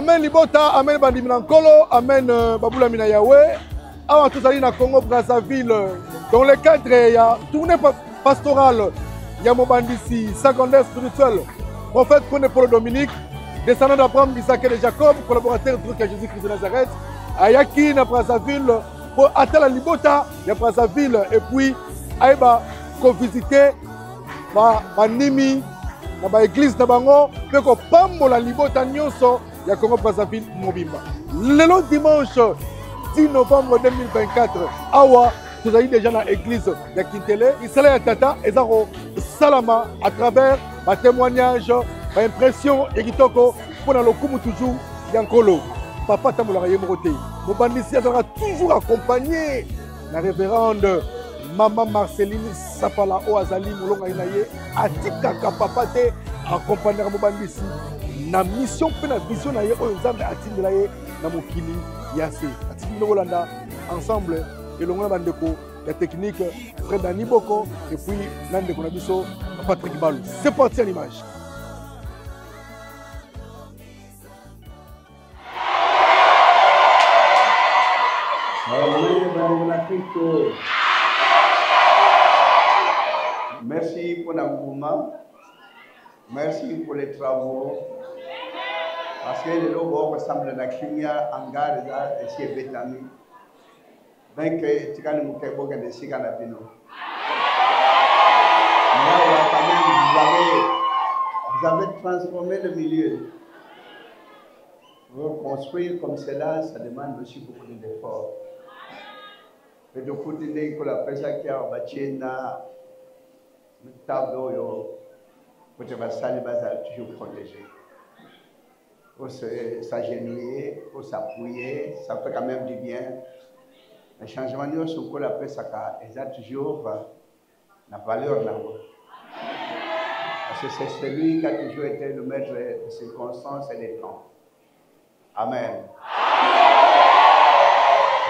Amen Libota, Amen Bandiminankolo, Amen Baboula Mina Yahweh. Avant tout ça, na Congo Brazzaville, dans le cadre, il y a tournée pastorale, il y a Mobandisi, secondaire spirituel, prophète Kone Paul Dominique, descendant d'Abraham, d'Isaac et de Jacob, collaborateur de Jésus-Christ de Nazareth, Ayaki, na Brazzaville, pour atteindre la Libota, il y a Brazzaville, et puis, Aïba, qu'on visiter, Nimi, na église na bango, mais qu'on pambo la Libota Nyonso, il y a Congo Brazzaville Mobimba. Le long dimanche 10 novembre 2024, Awa, nous avons déjà dans l'église de Kintele, Isala Tata, et Zaro Salama, à travers ma témoignage, ma impression, et Kitoko, pour le coup toujours, Yankolo. Papa Tamoula Yemorote. Mon bandit sera toujours accompagné la révérende Maman Marceline Sapala Oazali Moulonga Inaye, Atika Kapapate, accompagner mon bandit. Na mission pe na vision na ye o nzambe atindela ye na mokili yase atindela Holanda ensemble et longa bandeko la technique Fred Dani Boko et puis nandeko na biso Patrick Balou. C'est parti à l'image. Merci pour l'engouement, merci pour les travaux. Parce que le logo ressemble à la Kimia, Angar, et c'est Bétami. Donc, tu as le Moukebo qui est ici à la Pino. Vous avez transformé le milieu. Reconstruire comme cela, ça demande aussi beaucoup d'efforts. Et de côté, que la personne qui a bâti le tableau, pour te toujours protégé. Pour s'agenouiller, pour s'appuyer, ça fait quand même du bien. Le changement de ce qu'on appelle ça, il a toujours la valeur là. Parce que c'est celui qui a toujours été le maître des circonstances et des temps. Amen.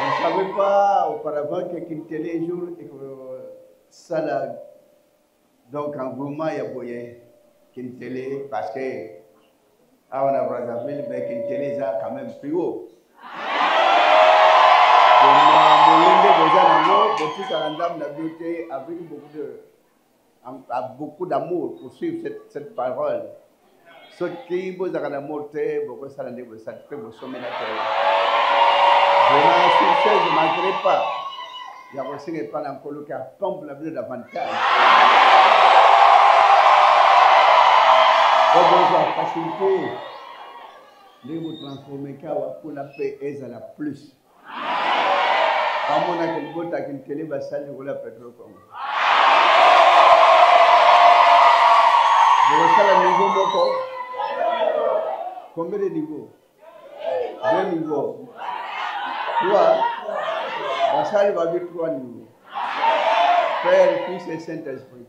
Je ne savais pas auparavant que Kintele jour et que ça là, donc en mouvement il y a boyé Kintele parce que on a Brazzaville, mais Kintele est quand même plus haut. Avec beaucoup d'amour pour suivre cette parole. Ce qui vous a monté, beaucoup ça l'a dit, ça fait vous sommer la terre. Je ne manquerai pas. Il y a aussi des plans en coloc à pompe la vie davantage. Pour vous faciliter, de vous transformer pour la paix et à la plus. Comme on a quelque chose à une télé, va salir ou la pétrole comme. Vous savez le niveau moko. Combien de niveaux? 2 niveaux. 3. La salle va dire 3 niveaux. Père, Fils et Saint-Esprit.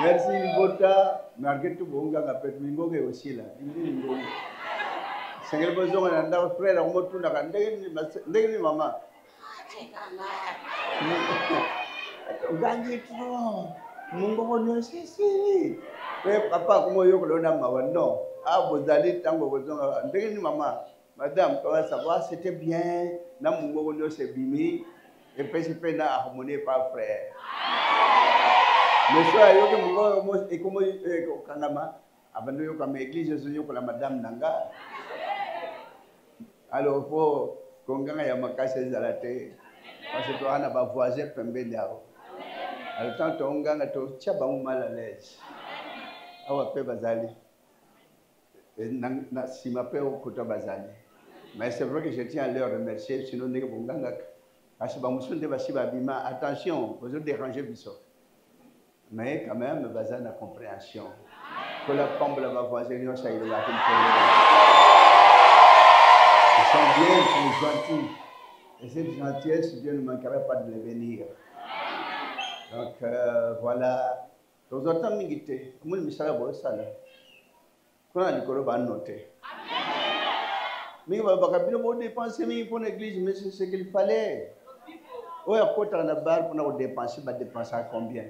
Merci Libota. Marguerite Bonga a fait Mingo aussi là. Seigneur besoin d'andar frère au mot tout la ndenge maman. Gagné trop. Mungo bonyo si. Mais papa comment yo kolona mawa non. Ah vous allez tango besoin ndenge maman. Madame comment ça va c'était bien. Na mungo bonyo c'est bimi et puis c'est pas na harmonie par frère. Monsieur yo que mungo et comment kangama abando yo comme église yo ko la madame nanga. Alors, pour qu'on gagne à ma casse zalate, parce que toi, on a pas voisin pembeni yao. Alors, tant on gagne à toi, tu as pas mal à l'aise. Awa pe bazali. Si ma paix au côté bazali. Mais c'est vrai que je tiens à leur remercier, sinon n'est pas bon gagne. Parce que nous sommes des bima. Attention, vous êtes dérangés biso. Mais quand même, bazali a compréhension. Que la pompe la voisine, ça il va ils sont bien, ils sont gentils. Et cette gentillesse, Dieu ne manquerait pas de les bénir. Donc voilà. Dans un temps, comment le message est ça là? Quand on a dit qu'on va noter. Mais on va pas dépenser pour l'église, mais c'est ce qu'il fallait. Oui, à côté de la barre, pour nous dépenser, on va dépenser à combien?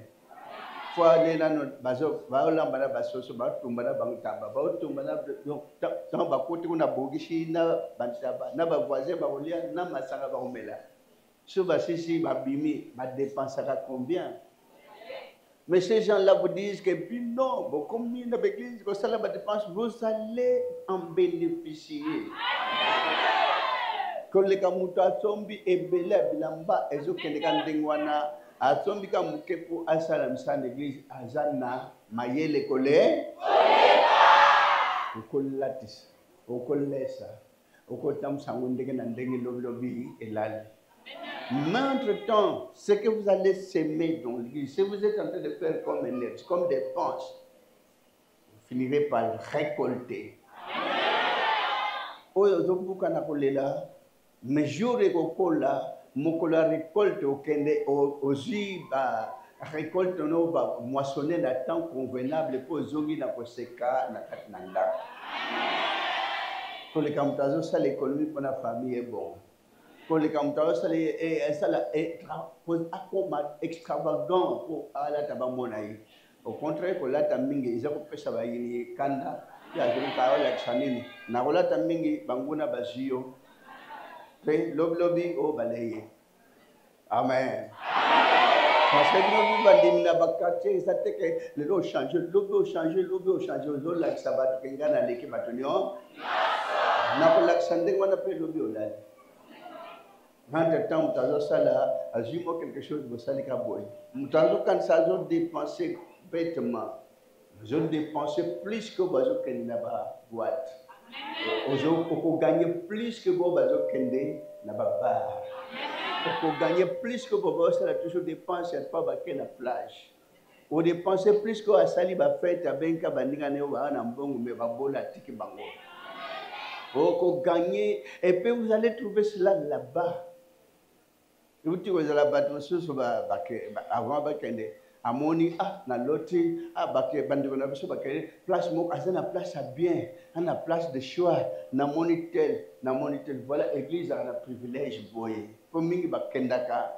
fois les nano bazo baolamba basoso batumba bangtamba baotumba tant bakote kuna bogishi na bantaba na bavoisin baolia na masanga baomela so basisi babimi ba dépensera combien? Mais ces gens-là vous disent que puis non, comme il y a une église, vous allez en bénéficier. Quand les kamuta zombi ebele bilamba ezo kendeka ndengwana azombi kamuke pour asalam san église azana mayele kole ukolatis ukolesa ukotam sangundeke na ndengi lobi elali. Mais entre-temps, ce que vous allez s'aimer dans l'église, si vous êtes en train de faire comme un être, comme des penches, vous finirez par récolter. Mais jour et kola, mokola récolte au kende, aussi récolte no ba moissonner la temps convenable pour zongi na koseka na katnanda. Pour les kamtazo ça l'économie pour la famille est bon. Pour les kamtazo ça est extravagant pour ala tabamonaï. Au contraire pour la tamingi ils ont pesa ba yini kanda ya jeli ka wala chanini na wala tamingi banguna bazio. Lobby au balayer. Amen. Parce que nous avons dit que ça que le lot change, l'eau change, l'eau là ça va te gagner dans l'équipe bâtonnion. N'a pas l'accender on appelle l'eau là. Entre temps, nous avons ça là, azimo quelque chose de ça les caboy. Nous avons quand ça ont dépensé bêtement. Nous avons dépensé plus que bazo que n'a boîte. Pour gagner plus que vous avez pour gagner plus que vous avez toujours dépensé pas baquer la plage. Vous dépensez plus que vous avez fait à benka bandinga ne wa na mbongo me babola tiki bango. Vous gagnez et puis vous allez trouver cela là-bas. Vous trouvez là-bas avant bakende. Amoni na loti baké bandiko na biso baké place moko azana place à bien na place de choix na monitel voilà église a un privilège boye pour mingi bakendaka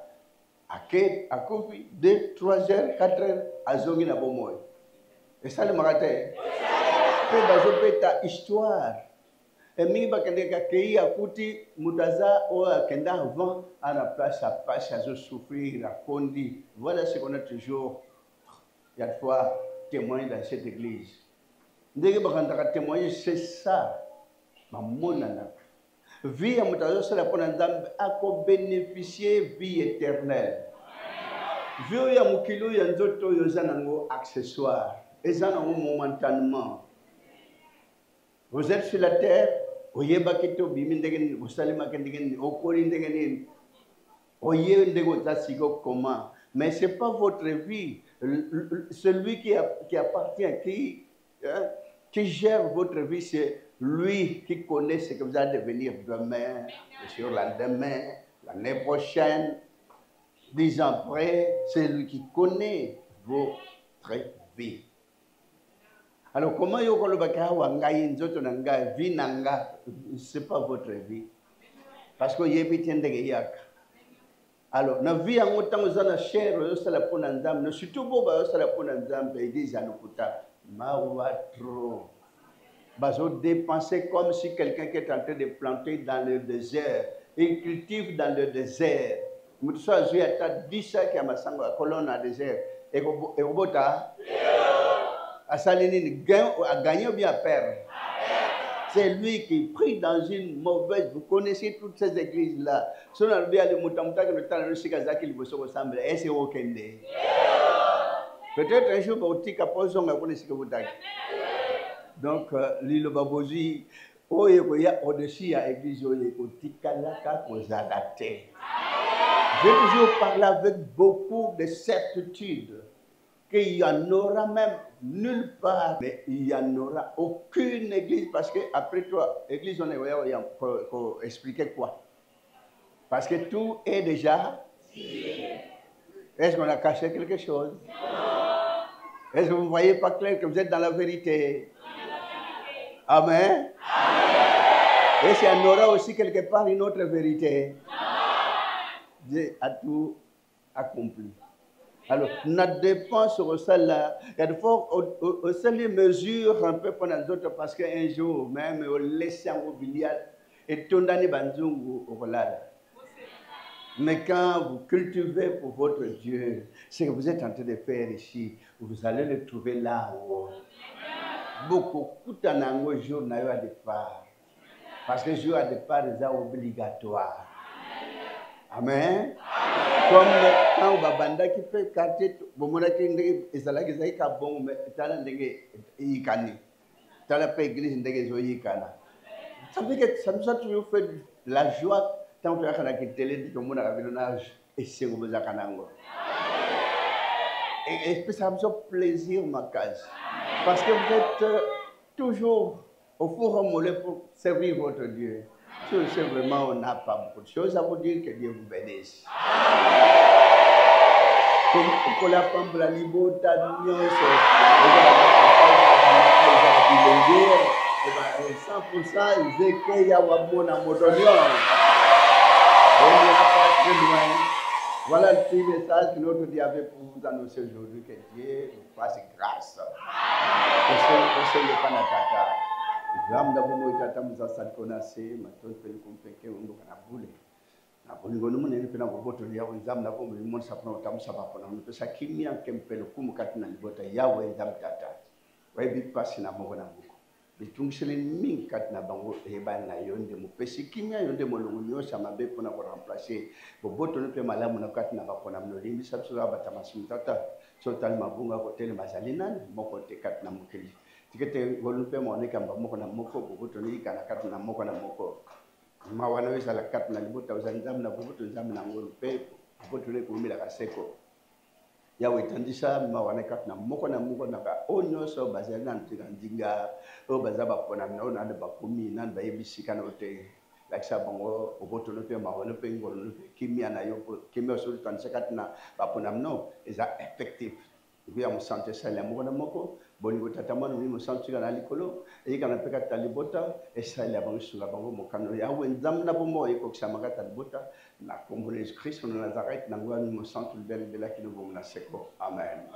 ake akofi 2 3 heures 4 heures azongi na bomoy et ça le matin pe bazo peta histoire et mingi bakendaka kei akuti mutaza o akenda avant à la place à passe à souffrir à condi. Voilà ce qu'on a toujours il y a fois témoigné dans cette église. Ndenge bakandaka témoigner c'est ça. Mamonana. Vie à mutaza sala pona nzambe ako bénéficier vie éternelle. Vie ya mukilo ya nzoto yo zanango accessoire. Ezanango momentanément. Vous êtes sur la terre, oyebakito bimindegen usalima kendegen okori ndegen oye ndego tasigo comment, mais c'est pas votre vie. Celui qui appartient, qui gère votre vie, c'est lui qui connaît ce que vous allez devenir demain, sur lendemain, l'année prochaine, 10 ans après, c'est lui qui connaît votre vie. Alors, comment c'est pas votre vie. Parce que vous alors, na vie en autant que na cher, ça la pona ndam, surtout boba ça la pona ndam, église anukuta, mawa trop. Bazo dépenser comme si quelqu'un qui est en train de planter dans le désert, il cultive dans le désert. Mutusa zui ata 10 qui a masango a colonne à désert. Et robota. Asalini a gagné ou bien à perdre. C'est lui qui prie dans une mauvaise. Vous connaissez toutes ces églises-là. Si on a dit à l'Imutamuta que le temps de Shikazaki, il vous ressemble. Et c'est au Kende. Peut-être un jour, vous avez dit que vous avez. Donc, l'île Babozi, au-dessus, il y a l'église, il y a j'ai toujours parlé avec beaucoup de certitude qu'il y en aura même nulle part, mais il n'y en aura aucune église, parce que après toi, église, on est pour expliquer quoi? Parce que tout est déjà. Est-ce qu'on a caché quelque chose? Est-ce que vous ne voyez pas clair que vous êtes dans la vérité? Amen. Et s'il y en aura aussi quelque part une autre vérité, Dieu a tout accompli. Alors, notre dépense au salaire, il y a des fois, on se les mesure un peu pour les autres parce qu'un jour, même, on laisse un mobilier et tout l'année, banzungu au relais. Mais quand vous cultivez pour votre Dieu, ce que vous êtes en train de faire ici, vous allez le trouver là. Beaucoup, tout un jour n'a eu à départ. Parce que le jour à départ est obligatoire. Amen. Comme quand vous avez qui fait quartier, vous avez dit que vous avez dit que vous avez dit que vous avez dit que vous avez ça veut dire que ça nous a toujours fait la joie tant que nous avons télé que nous avons âge et c'est que vous avez et ça me fait plaisir ma case parce que vous êtes toujours au four au mollet pour servir votre Dieu. C'est vraiment, on n'a pas beaucoup de choses à vous dire. Que Dieu vous bénisse. Pour la femme, pour la liberté, nous 100%, ils écrivent à Wabon à Motonio. Voilà le petit message que notre Dieu avait pour vous annoncer aujourd'hui. Que Dieu vous fasse grâce. Vous ne pas n'attaquer. Ram d'abord moi tata musa sankona se maton pel kumpeke undo kana bule na boni gono mun ne pena boboto ya nzam na ko mon sapna tam saba ko na pesa kimia kempelo kum katina libota yawe nzam tata way bi pasina mo na buko bi tungsele min katina bango e ban na yonde mo pesi kimia yonde mo lungu nyosa mabe pona ko remplacer boboto ne pe malamu na katina ba ko na no limbi sabsura batamasim tata so tal mabunga ko tele mazalina mo ko te katina mo kili tikete golumpe mone kamba moko na moko bubuto ni kana katu na moko mawana wesa la katu na libuta uzanzam na bubuto nzam na ngolumpe bubuto le kumila kaseko yawe tandisa mawana katu na moko na ka onyo so bazana ntika ndinga o bazaba pona na ona de bakumi na ba yebisika na ote laksa bango bubuto le pe mawana pe ngolumpe kimia na yo kimia so tandisa katu na bapona no eza effective kuya musante sala moko na moko bolingo tatamano mi musantu kana likolo e kana peka talibota e sala bango sunga bango mokano ya wenzam na bomo e ko ksama ka talibota na kombo Jésus Christ na Nazareth na ngwa mi musantu bel bela kino bomo na seko amen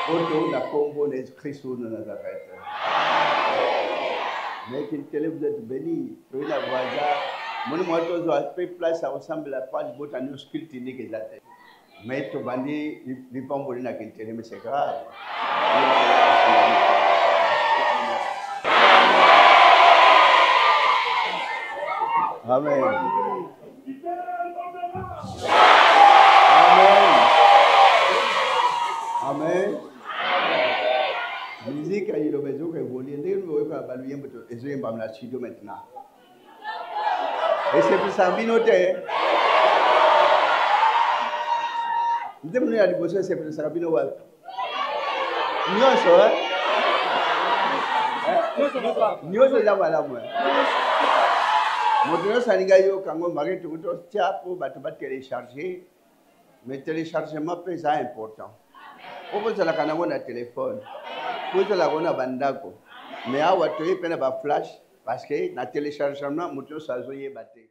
boto na kombo Jésus Christ na Nazareth mais qu'il télé vous êtes béni pour la voisa mon moto zo a fait place à ensemble la page bota nous sculpte ni que la mais tu bandi li pamboli na kintele mais c'est grave amen amen amen musique a eu le besoin que vous voulez dire vous va baluyer moto et je vais me la studio maintenant et c'est pour ça binoté ndemno ya liboso c'est pour ça bino wa nyonso nyonso ya wala moi moto salinga yo kango mari to tiapo bato ba télécharger mais téléchargement c'est important obo zala kana na téléphone ko zala kona bandako mais awa to yepena ba flash parce que na téléchargement moto sazo yebate